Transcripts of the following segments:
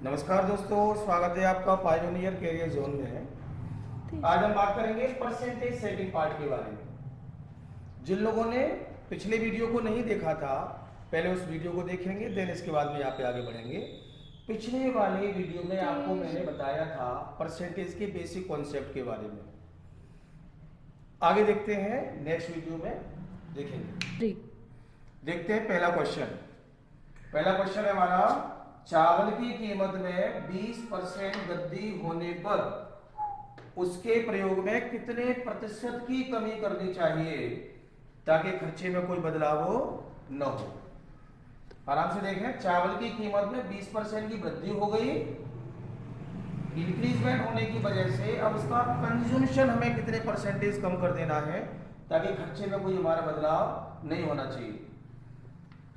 नमस्कार दोस्तों, स्वागत है आपका पायोनियर कैरियर जोन में। आज हम बात करेंगे परसेंटेज सेटिंग पार्ट के बारे में। जिन लोगों ने पिछले वीडियो को नहीं देखा था, पहले उस वीडियो को देखेंगे, देन इसके बाद में यहाँ पे आगे बढ़ेंगे। पिछले वाले वीडियो में आपको मैंने बताया था परसेंटेज के बेसिक कॉन्सेप्ट के बारे में। आगे देखते हैं, नेक्स्ट वीडियो में देखेंगे। देखते हैं पहला क्वेश्चन। पहला क्वेश्चन है हमारा, चावल की कीमत में 20% वृद्धि होने पर उसके प्रयोग में कितने प्रतिशत की कमी करनी चाहिए ताकि खर्चे में कोई बदलाव न हो। आराम से देखें, चावल की कीमत में 20% की वृद्धि हो गई, इंक्रीजमेंट होने की वजह से अब उसका कंज्यूमशन हमें कितने परसेंटेज कम कर देना है ताकि खर्चे में कोई हमारा बदलाव नहीं होना चाहिए।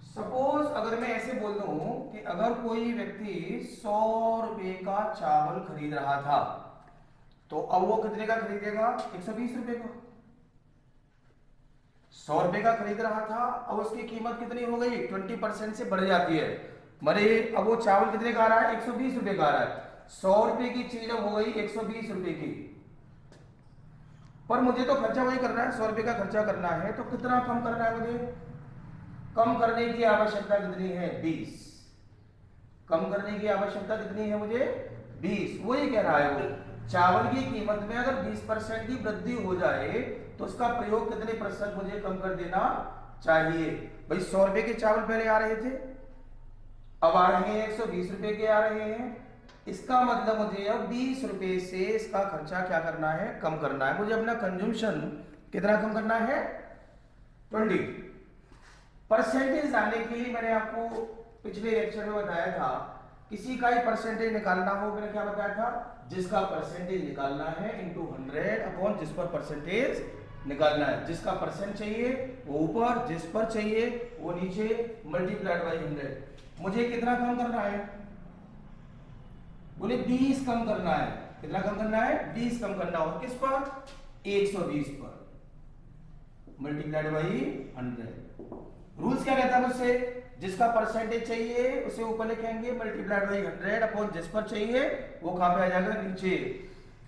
सपोज अगर मैं ऐसे बोल दूं कि अगर कोई व्यक्ति 100 रुपए का चावल खरीद रहा था तो अब वो कितने का खरीदेगा? 120 रुपए का। 100 रुपए का खरीद रहा था, अब उसकी कीमत कितनी हो गई? 20% से बढ़ जाती है। मरे अब वो चावल कितने का आ रहा है? 120 रुपए का आ रहा है। 100 रुपए की चीज अब हो गई 120 रुपए की। पर मुझे तो खर्चा वही करना है, 100 रुपए का खर्चा करना है, तो कितना कम करना है मुझे? कम करने की आवश्यकता कितनी है? 20। कम करने की आवश्यकता कितनी है मुझे? 20। वही कह रहा है वो, चावल की कीमत में अगर 20% की वृद्धि हो जाए तो उसका प्रयोग कितने प्रतिशत मुझे कम कर देना चाहिए। भाई 100 रुपए के चावल पहले आ रहे थे, अब आ रहे हैं 120 रुपए के आ रहे हैं। इसका मतलब मुझे अब 20 रुपए से इसका खर्चा क्या करना है? कम करना है। मुझे अपना कंज्यूमशन कितना कम करना है? 20। परसेंटेज जानने के लिए मैंने आपको पिछले लेक्चर में बताया था, किसी का ही परसेंटेज निकालना हो, मैंने क्या बताया था? जिसका परसेंटेज निकालना है इनटू 100 अपॉन जिस पर परसेंटेज निकालना है। जिसका परसेंट चाहिए वो ऊपर, जिस पर चाहिए वो नीचे, मल्टीप्लाइड बाई 100। मुझे कितना कम करना है? बोले 20 कम करना है। कितना कम करना है? 20 कम करना हो। किस पर? 120 पर, मल्टीप्लाइड बाई 100। रूल्स क्या कहता है मुझसे? जिसका परसेंटेज चाहिए उसे ऊपर लिखेंगे मल्टीप्लाइड बाई 100 अपॉन जिस पर चाहिए वो कहां पे आ जाएगा? नीचे।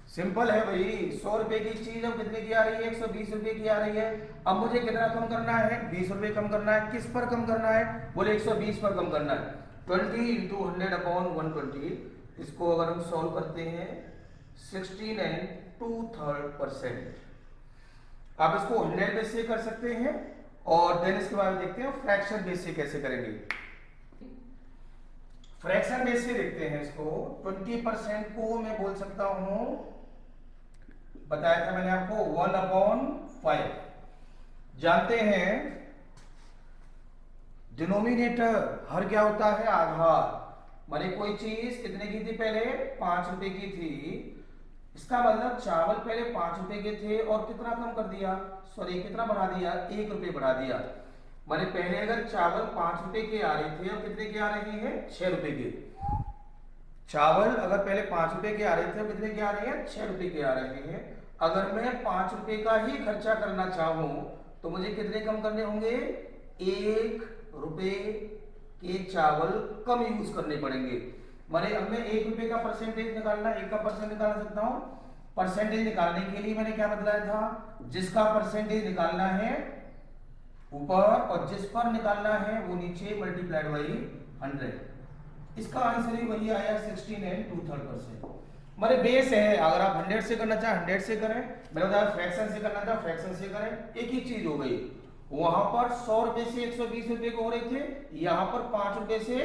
सिंपल है भाई। 100 रुपए की चीज अब कितने की आ रही है? 120 रुपए की आ रही है। अब मुझे कितना कम करना है? 20 रुपए कम करना है। किस पर कम करना है? बोले 120 पर कम करना है। 20 इंटू 100 अपॉन 120। इसको अगर हम सॉल्व करते हैं 16 and 2/3%। आप इसको 100 बेस से कर सकते हैं और देन इसके बाद देखते हैं फ्रैक्शन बेस से कैसे करेंगे। फ्रैक्शन बेस से देखते हैं इसको। 20% को मैं बोल सकता हूं, बताया था मैंने आपको, 1/5। जानते हैं डिनोमिनेटर हर क्या होता है? आधार। माने कोई चीज कितने की थी पहले? 5 रुपए की थी। इसका मतलब चावल पहले 5 रुपए के थे और कितना कम कर दिया? सॉरी, कितना बढ़ा दिया? 1 रुपए बढ़ा दिया। माने पहले अगर चावल 5 रुपए के आ रहे थे, अब कितने के आ रहे हैं? 6 रुपए के। चावल अगर पहले 5 रुपए के आ रहे थे, अब कितने के आ रहे हैं? 6 रुपए के आ रहे हैं। अगर मैं 5 रुपए का ही खर्चा करना चाहूं तो मुझे कितने कम करने होंगे? 1 रुपए के चावल कम यूज करने पड़ेंगे। माने अब मैं 1 रुपए का परसेंटेज निकालना, 1 का परसेंट निकाल सकता हूं। परसेंटेज निकालने के लिए मैंने क्या बताया था? जिसका परसेंटेज निकालना है ऊपर और जिस पर निकालना है वो नीचे, मल्टीप्लाइड बाई 100। इसका आंसर ही वही आया 16 and 2/3%। माने बेस है। अगर आप 100 से करना चाहे 100 से करें, मैंने बताया फ्रैक्शन से करना चाहे फ्रैक्शन से करें, एक ही चीज हो गई। वहां पर 100 रुपए से 120 रुपए को हो रहे थे, यहां पर 5 रुपए से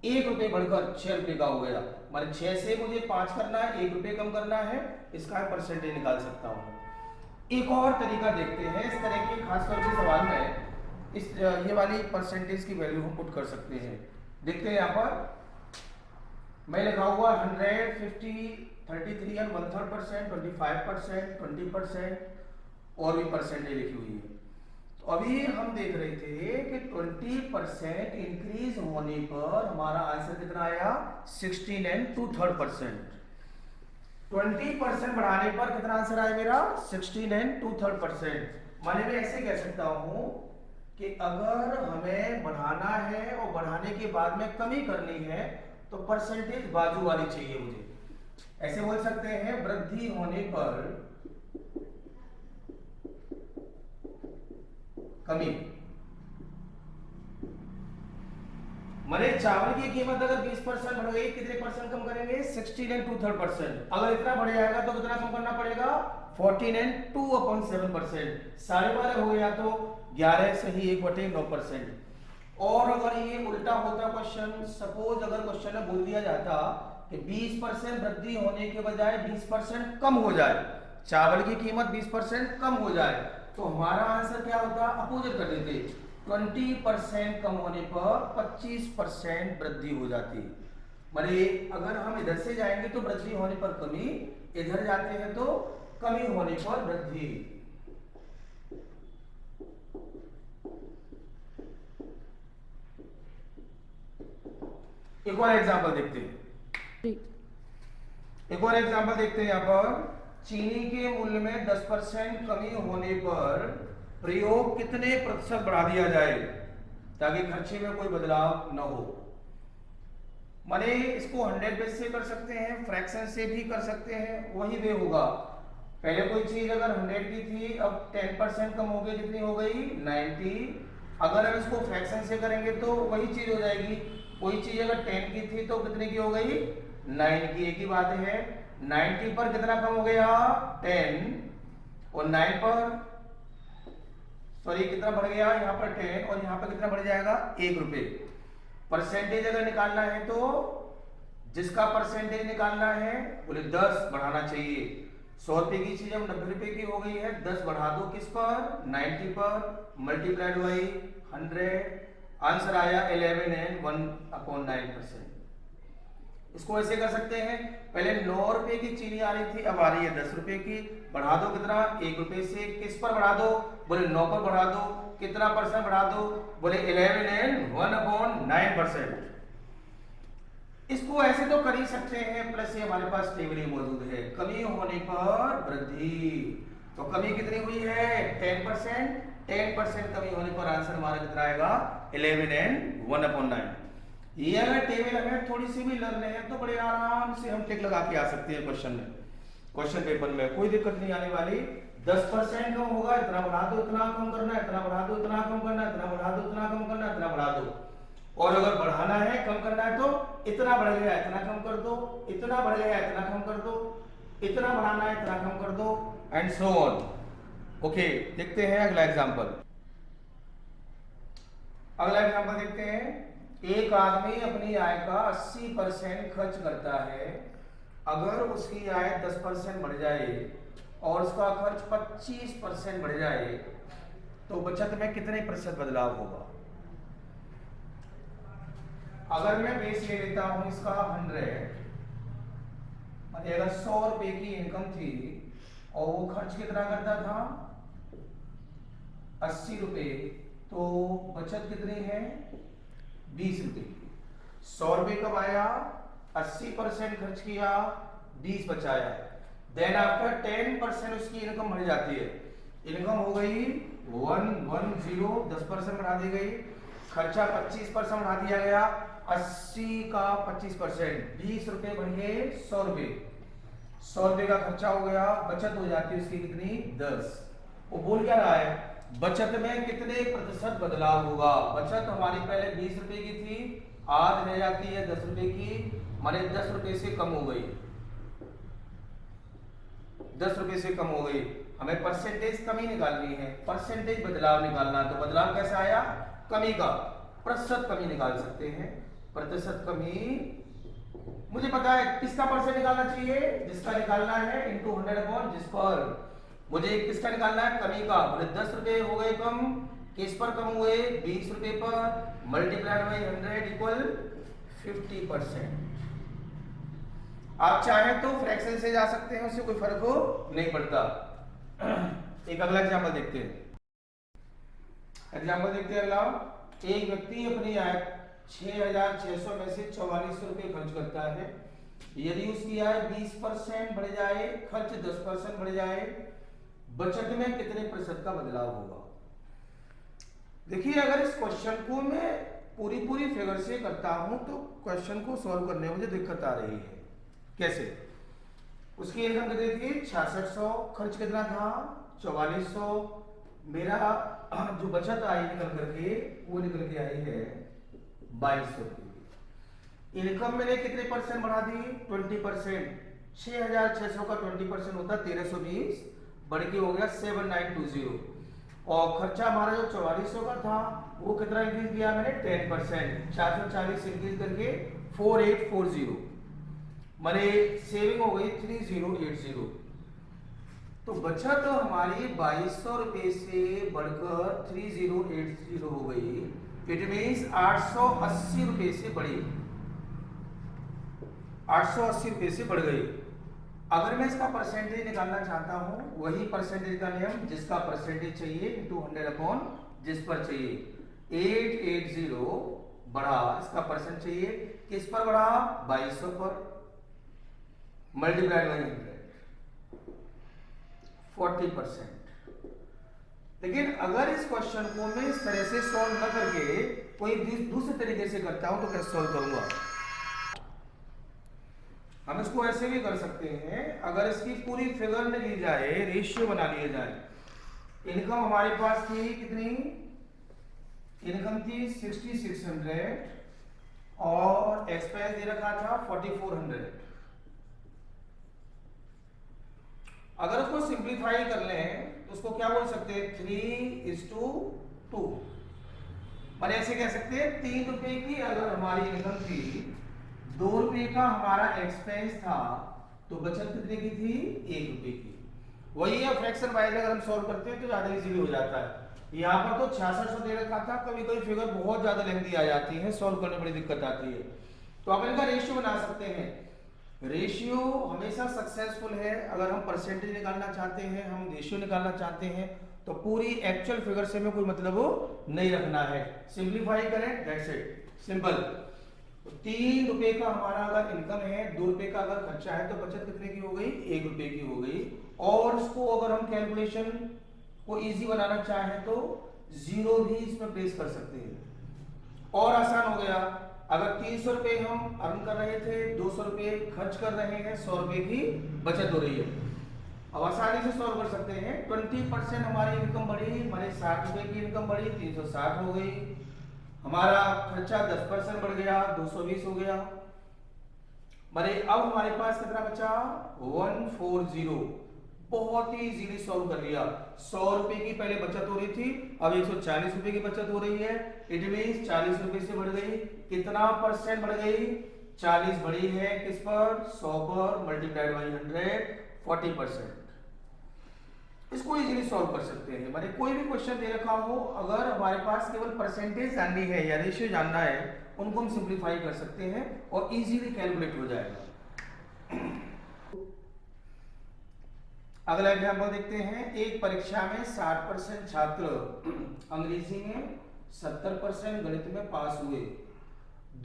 1 रुपए बढ़कर 6 रुपए का हो गया। माने 6 से मुझे 5 करना है, 1 रुपए कम करना है, इसका परसेंटेज निकाल सकता हूं। एक और तरीका देखते हैं। इस तरह के खासतौर के सवाल में इस ये वाली परसेंटेज की वैल्यू हम पुट कर सकते हैं। देखते हैं यहाँ पर मैं लिखा हुआ 100, 50, 33 and 1/3%, 25%, 20% और भी परसेंटेज लिखी हुई है। तो अभी हम देख रहे थे कि 20% इंक्रीज होने पर हमारा आंसर कितना आया? 16 and 2/3%। 20% बढ़ाने पर कितना आंसर आया मेरा? 16 and 2/3%। माने मैं ऐसे कह सकता हूं कि अगर हमें बढ़ाना है और बढ़ाने के बाद में कमी करनी है तो परसेंटेज बाजू वाली चाहिए मुझे। ऐसे बोल सकते हैं वृद्धि होने पर कमी। माने चावल की कीमत अगर 20% बढ़ गई, कितने परसेंट कम करेंगे? 16 एंड 2/3%। अगर इतना बढ़ जाएगा तो कितना कम करना पड़ेगा? 14 एंड 2/7%। साढ़े 12 हो गया तो 11 से ही 1/9%। और अगर ये उल्टा होता क्वेश्चन, सपोज अगर क्वेश्चन में बोल दिया जाता कि 20% वृद्धि होने के बजाय 20% कम हो जाए, चावल की कीमत 20% कम हो जाए, तो हमारा आंसर क्या होता? अपोजिट कर देते, 20% कम होने पर 25% वृद्धि हो जाती। माने अगर हम इधर से जाएंगे तो वृद्धि होने पर कमी, इधर जाते हैं तो कमी होने पर वृद्धि। एक और एग्जांपल देखते हैं, एक और एग्जांपल देखते हैं। यहां पर चीनी के मूल्य में 10% कमी होने पर प्रयोग कितने प्रतिशत बढ़ा दिया जाए ताकि खर्चे में कोई बदलाव न हो। माने इसको 100 बेस से कर सकते हैं, फ्रैक्शन से भी कर सकते हैं, वही वे होगा। पहले कोई चीज अगर 100 की थी, अब 10% कम हो गई, कितनी हो गई? 90। अगर हम इसको फ्रैक्शन से करेंगे तो वही चीज हो जाएगी। कोई चीज अगर 10 की थी तो कितने की हो गई? 9 की। एक ही बात है, 90 पर कितना कम हो गया? 10। और 9 पर सॉरी कितना बढ़ गया? यहाँ पर 10 और यहाँ पर कितना बढ़ जाएगा? 1 रुपए। परसेंटेज अगर निकालना है तो जिसका परसेंटेज निकालना है बोले 10 बढ़ाना चाहिए। 100 रुपए की चीज अब 90 रुपए की हो गई है, 10 बढ़ा दो किस पर? 90 पर, मल्टीप्लाइड बाई 100। आंसर आया 11 एंड 1/9%। इसको ऐसे कर सकते हैं, पहले 9 रुपए की चीनी आ रही थी, अब आ रही है 10 रुपए की। बढ़ा दो कितना? 1 रुपए से। किस पर बढ़ा दो? बोले 9 पर बढ़ा दो। कितना परसेंट बढ़ा दो? बोले 11 एंड 1/9%। इसको ऐसे तो कर ही सकते हैं, प्लस ये हमारे पास टेबल ही मौजूद है। कमी होने पर वृद्धि, तो कमी कितनी हुई है? 10%। 10% कमी होने पर आंसर हमारा कितना आएगा? 11 एंड 1/9। ये अगर टेबल हमें थोड़ी सी भी लर्न है तो बड़े आराम से हम टिक लगा के आ सकते हैं क्वेश्चन में, क्वेश्चन पेपर में कोई दिक्कत नहीं आने वाली। 10% कम होगा, इतना बढ़ा दो, इतना कम करना है, इतना बढ़ा दो, इतना कम करना है, इतना बढ़ा दो, इतना कम करना है, इतना बढ़ा दो। और अगर बढ़ाना है, कम करना है तो इतना बढ़ गया, इतना कम कर दो, इतना बढ़ गया, इतना कम कर दो, इतना बढ़ाना है, इतना कम कर दो, एंड सो ऑन। ओके, देखते हैं अगला एग्जांपल। अगला एग्जांपल देखते हैं। एक आदमी अपनी आय का 80% खर्च करता है। अगर उसकी आय 10% बढ़ जाए और उसका खर्च 25% बढ़ जाए तो बचत में कितने प्रतिशत बदलाव होगा? अगर मैं बेस ले लेता हूं इसका 100, मतलब अगर 100 रुपए की इनकम थी और वो खर्च कितना करता था? 80 रुपए, तो बचत कितनी है? 20 रुपए की। 100 रुपए कमाया, 80% खर्च किया, 20 बचाया। देन आफ्टर 10% उसकी इनकम बढ़ जाती है। इनकम हो गई 110, 10% बढ़ा दी गई। खर्चा 25% बढ़ा दिया गया। 80 का 25%, 20 रुपए बढ़ गए 100 रुपए। 100 रुपए का खर्चा हो गया, बचत हो जाती है उसकी कितनी? 10। वो बोल क्या रहा है? बचत में कितने प्रतिशत बदलाव होगा? बचत हमारी पहले 20 रुपए की थी, आज रह जाती है 10 रुपए की, माने 10 रुपए से कम हो गई। 10 रुपए से कम हो गई। हमें परसेंटेज कमी निकालनी है, परसेंटेज बदलाव निकालना। तो बदलाव कैसा आया? कमी का। प्रतिशत कमी निकाल सकते हैं। प्रतिशत कमी मुझे पता है किसका परसेंट निकालना चाहिए? जिसका निकालना है इंटू 100 जिस पर। मुझे किसका निकालना है? कमी का। बोले 10 रुपए हो गए कम, किस पर कम हुए? 20 रुपए पर, मल्टीप्लाइड बाई 100 इक्वल 50%। आप चाहें तो फ्रैक्शन से जा सकते हैं, उससे कोई फर्क हो नहीं पड़ता। एक अगला एग्जांपल देखते हैं। एग्जांपल देखते हैं अगला। एक व्यक्ति अपनी आय 6,600 में से 4400 रुपए खर्च करता है। यदि उसकी आय 20% बढ़ जाए, खर्च 10% बढ़ जाए, बचत में कितने प्रतिशत का बदलाव होगा? देखिए, अगर इस क्वेश्चन को मैं पूरी फिगर से करता हूं तो क्वेश्चन को सॉल्व करने में मुझे दिक्कत आ रही है। कैसे? उसकी इनकम कितनी थी? 6600। खर्च कितना था? 4400। मेरा जो बचत आई निकल करके वो निकल के आई है 2200 की। इनकम मैंने कितने परसेंट बढ़ा दी? 20%। 6600 का 20% होता है 1320, बढ़ के हो गया 7920। और खर्चा हमारा जो 4400 का था वो कितना इंक्रीज किया मैंने? 10%। 440 इंक्रीज करके 4840, माने सेविंग हो गई 3080। तो बचत हमारी 2200 रुपए से बढ़कर 3080 हो गई। इट मीन्स 880 रुपए से बढ़ी, 880 रुपए से बढ़ गई। अगर मैं इसका परसेंटेज निकालना चाहता हूं, वही परसेंटेज का नियम, जिसका परसेंटेज चाहिए इंटू 100 अपॉन जिस पर चाहिए। 880 बढ़ा, इसका परसेंट चाहिए किस पर बढ़ा? 2200 पर, मल्टीप्लाइड बाई 100, 40%। लेकिन अगर इस क्वेश्चन को मैं इस तरह से सॉल्व न करके कोई दूसरे तरीके से करता हूं तो कैसे सॉल्व करूंगा? हम इसको ऐसे भी कर सकते हैं, अगर इसकी पूरी फिगर में ली जाए, रेशियो बना लिया जाए। इनकम हमारे पास थी कितनी? इनकम थी 6600 और एक्सपेंस दे रखा था 4400। अगर उसको सिंप्लीफाई कर लें तो उसको क्या बोल सकते हैं? 3:2। मैंने ऐसे कह सकते हैं 3 रुपए की अगर हमारी इनकम थी, 2 रुपए का हमारा एक्सपेंस था, तो बचत कितने की थी? 1 रुपए की। वही है फ्रैक्शन वाइज अगर हम सॉल्व करते हैं तो ज्यादा इजीली हो जाता है। यहाँ पर तो 6600 दे रखा था, कभी कभी फिगर बहुत ज्यादा लेंथी आ जाती है, सॉल्व करने में बड़ी दिक्कत आती है। तो आप इनका रेशियो बना सकते हैं। रेशियो हमेशा सक्सेसफुल है। अगर हम परसेंटेज निकालना चाहते हैं, हम रेशियो निकालना चाहते हैं, तो पूरी एक्चुअल फिगर से में कोई मतलब नहीं रखना है, सिंप्लीफाई करें, दैट्स इट, सिंपल। तो 3 रुपए का हमारा अगर इनकम है, 2 रुपए का अगर खर्चा है, तो बचत कितने की हो गई? 1 रुपए की हो गई। और उसको अगर हम कैलकुलेशन को इजी बनाना चाहें तो 0 भी इसमें प्लेस कर सकते हैं और आसान हो गया। अगर 300 रुपए हम अर्न कर रहे थे, 200 रुपए खर्च कर रहे हैं, 100 रुपए की बचत हो रही है। अब आसानी से सॉल्व कर सकते हैं। 20% हमारी इनकम बढ़ी, हमारे 60 रुपए की इनकम बढ़ी, 360 हो गई। हमारा खर्चा 10% बढ़ गया, 220 हो गया। माने अब हमारे पास कितना बचा? 140। बहुत ही इजीली सॉल्व कर लिया। 100 रुपए की पहले बचत हो रही थी, अब 140 रुपए की बचत हो रही है। इट मींस 40 रुपए से बढ़ गई। कितना परसेंट बढ़ गई? 40 बढ़ी है किस पर? 100 पर, मल्टीप्लाइड बाई 100, 40%। इसको इजीली सॉल्व कर सकते हैं। माने कोई भी क्वेश्चन दे रखा हो, अगर हमारे पास केवल परसेंटेज जाननी है या रेशियो जानना है, उनको हम सिंप्लीफाई कर सकते हैं और इजीली कैलकुलेट हो जाएगा। अगला एग्जाम्पल देखते हैं। एक परीक्षा में 60% छात्र अंग्रेजी में, 70% गणित में पास हुए,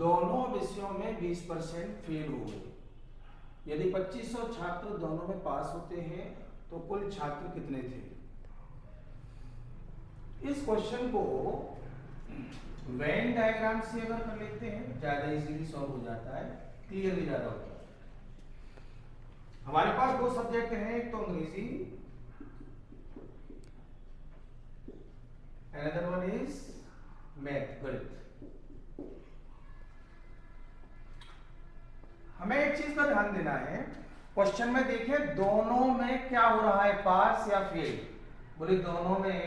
दोनों विषयों में 20% फेल हो गए। यदि 2500 छात्र दोनों में पास होते हैं तो कुल छात्र कितने थे? इस क्वेश्चन को वेन डायग्राम से अगर कर लेते हैं ज्यादा इजीली सॉल्व हो जाता है, क्लियर भी ज्यादा होता है। हमारे पास 2 सब्जेक्ट हैं, एक तो अंग्रेजी, अनदर वन इज मैथ, गणित। हमें एक चीज का ध्यान देना है, क्वेश्चन में देखें दोनों में क्या हो रहा है, पास या फेल। बोले दोनों में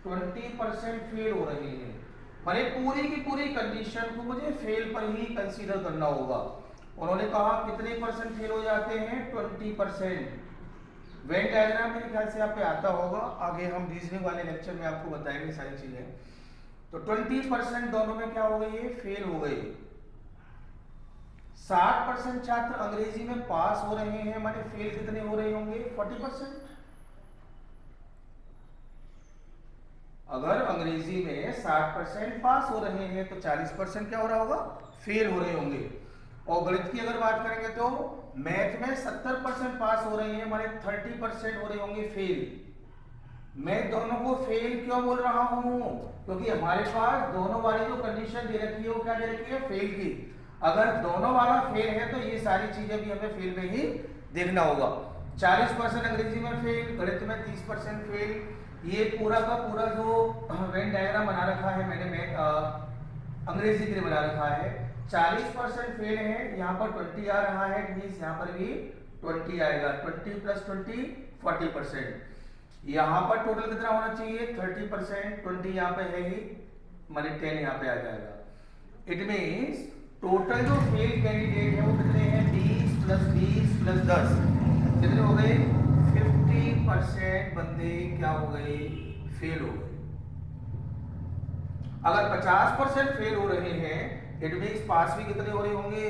20% फेल हो रही है, माने पूरी की पूरी कंडीशन को मुझे फेल पर ही कंसीडर करना होगा। उन्होंने कहा कितने परसेंट फेल हो जाते हैं? 20%। वेन डायग्राम मेरे ख्याल से आप पे आता होगा, आगे हम रीजनिंग वाले लेक्चर में आपको बताएंगे सारी चीजें। तो 20% दोनों में क्या हो गई है? फेल हो गई। 60% छात्र अंग्रेजी में पास हो रहे हैं, माने फेल कितने हो रहे होंगे? 40%। अगर अंग्रेजी में 60% पास हो रहे हैं तो 40% क्या हो रहा होगा? फेल हो रहे होंगे। और गणित की अगर बात करेंगे तो मैथ में 70% पास हो रहे हैं, माने 30% हो रहे होंगे फेल। मैं दोनों को फेल क्यों बोल रहा हूं? क्योंकि हमारे पास दोनों वाली जो कंडीशन दे रखी है वो क्या दे रखी है? फेल की। अगर दोनों वाला फेल है तो ये सारी चीजें भी हमें फेल में ही देखना होगा। 40% अंग्रेजी में फेल, गणित में 30% फेल। ये पूरा का पूरा जो वेन डायग्राम बना रखा है मैंने अंग्रेजी के लिए बना रखा है। 40% फेल है, यहाँ पर 20 आ रहा है, मीन्स यहाँ पर भी 20 आएगा। 20 + 20 40%। यहाँ पर टोटल कितना होना चाहिए? 30%। 20 यहाँ पे है ही, माने 10 यहाँ पे आ जाएगा। इट मीन्स टोटल जो फेल कैंडिडेट है वो कितने हैं? 20 + 20 + 10 कितने हो गए? 50% बंदे क्या हो गए? फेल हो गए। अगर 50% फेल हो रहे हैं, इट मीन्स पास भी कितने हो रहे होंगे?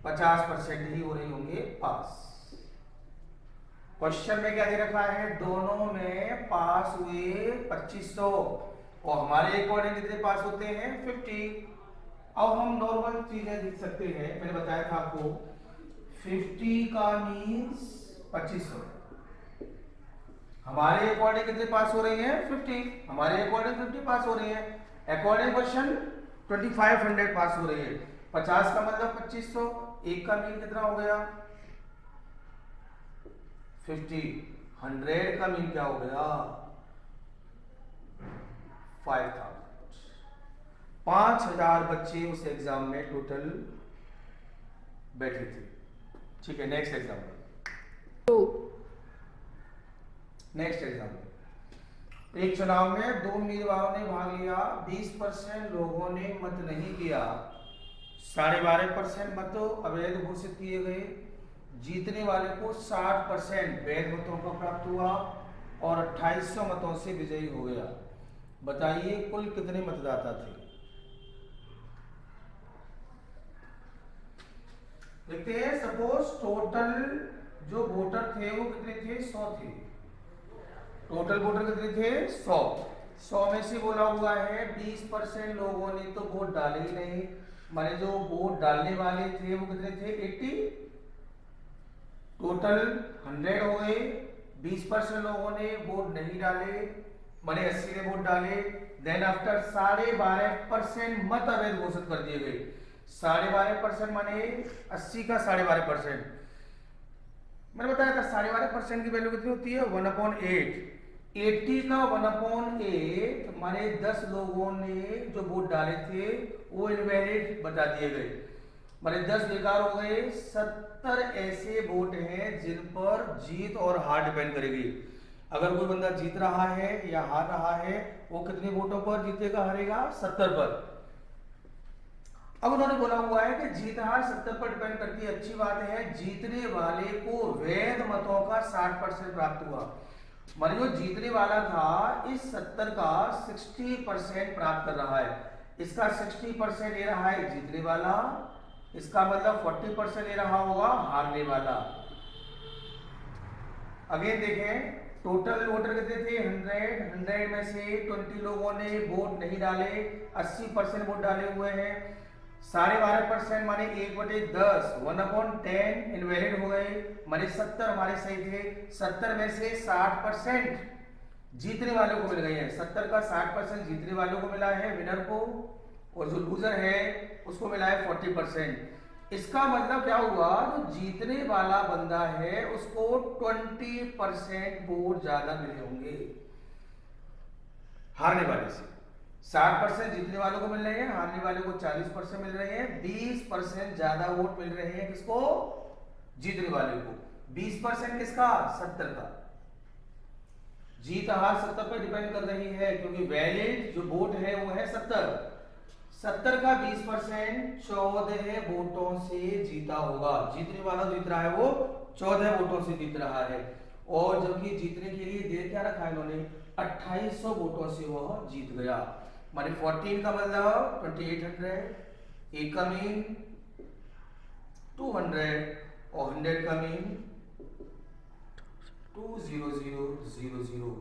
50% ही हो रहे होंगे पास। क्वेश्चन में क्या दे रखा है? दोनों में पास हुए 2500 और हमारे अकॉर्डिंग कितने पास होते हैं? 50। अब हम नॉर्मल चीजें लिख सकते हैं, मैंने बताया था आपको 50 का मीन्स 2500। हमारे अकॉर्डिंग कितने पास हो रहे हैं? 50। हमारे अकॉर्डिंग 50 पास हो रहे हैं। अकॉर्डिंग क्वेश्चन 2500 पास हो रहे हैं। 50 का मतलब 2500, एक का मीन कितना हो गया? 50। 100 का मीन क्या हो गया? 5000। 5000 बच्चे उस एग्जाम में टोटल बैठे थे। ठीक है, नेक्स्ट एग्जाम्पल। नेक्स्ट एग्जाम्पल, एक चुनाव में 2 उम्मीदवारों ने भाग लिया। 20% लोगों ने मत नहीं किया। 12.5% मत अवैध घोषित किए गए। जीतने वाले को 60% वैध मतों का प्राप्त हुआ और 2800 मतों से विजयी हो गया। बताइए कुल कितने मतदाता थे? देखते हैं। सपोज टोटल जो वोटर थे वो कितने थे? 100 थे। टोटल वोटर कितने थे? 100। 100 में से बोला हुआ है 20% लोगों ने तो वोट डाले ही नहीं। माने जो वोट डालने वाले थे वो कितने थे? 80। टोटल 100 हो गए। 20% लोगों ने वोट नहीं डाले, माने 80 ने वोट डाले। देन आफ्टर 12.5% मत अवैध घोषित कर दिए गए। 12.5% माने 80 का 12.5%। मैंने बताया था 12.5% की वैल्यू कितनी होती है? 1/8। 80 का 1/8 माने 10 लोगों ने जो वोट डाले थे वो इनवैलिड बता दिए गए, माने 10 बेकार हो गए। 70 ऐसे वोट हैं जिन पर जीत और हार डिपेंड करेगी। अगर कोई बंदा जीत रहा है या हार रहा है, वो कितने वोटों पर जीतेगा हारेगा? 70 पर। अब उन्होंने बोला हुआ है कि जीत हार 70 पर डिपेंड करती है। अच्छी बात है, जीतने वाले को वैध मतों का 60% प्राप्त हुआ। माने जो जीतने वाला था इस 70 का 60% प्राप्त कर रहा है। इसका 60% ले रहा है जीतने वाला, इसका मतलब 40% ले रहा होगा हारने वाला। अगेन देखें, टोटल वोटर कितने थे? 100 में से 20 लोगों ने वोट नहीं डाले, 80% वोट डाले हुए हैं। 12.5% माने 1/10, 1/10 इनवैलिड हो गए, माने 70 हमारे सही थे। 70 में से 60% जीतने वालों को मिल गए हैं। 70 का 60% जीतने वालों को मिला है, विनर को, और जो लूजर है उसको मिला है 40%। इसका मतलब क्या हुआ? जो जीतने वाला बंदा है उसको 20% वोट ज्यादा मिले होंगे हारने वाले से। 60% जीतने वालों को मिल रहे हैं, हारने वालों को 40% मिल रहे हैं। 20% ज्यादा वोट मिल रहे हैं किसको? जीतने वाले को। 20% किसका? 70 का। जीत हार 70 पर डिपेंड कर रही है, क्योंकि वैलिड जो वोट है वो है 70। 70 का 20% 14 वोटों से जीता होगा। जीतने वाला जीत रहा है वो 14 वोटों से जीत रहा है, और जबकि जीतने के लिए दे क्या रखा है इन्होंने? 2800 वोटों से वह जीत गया। माने 14 का मतलब 2800, एक का मीन 200 और 100 का मीन 20000।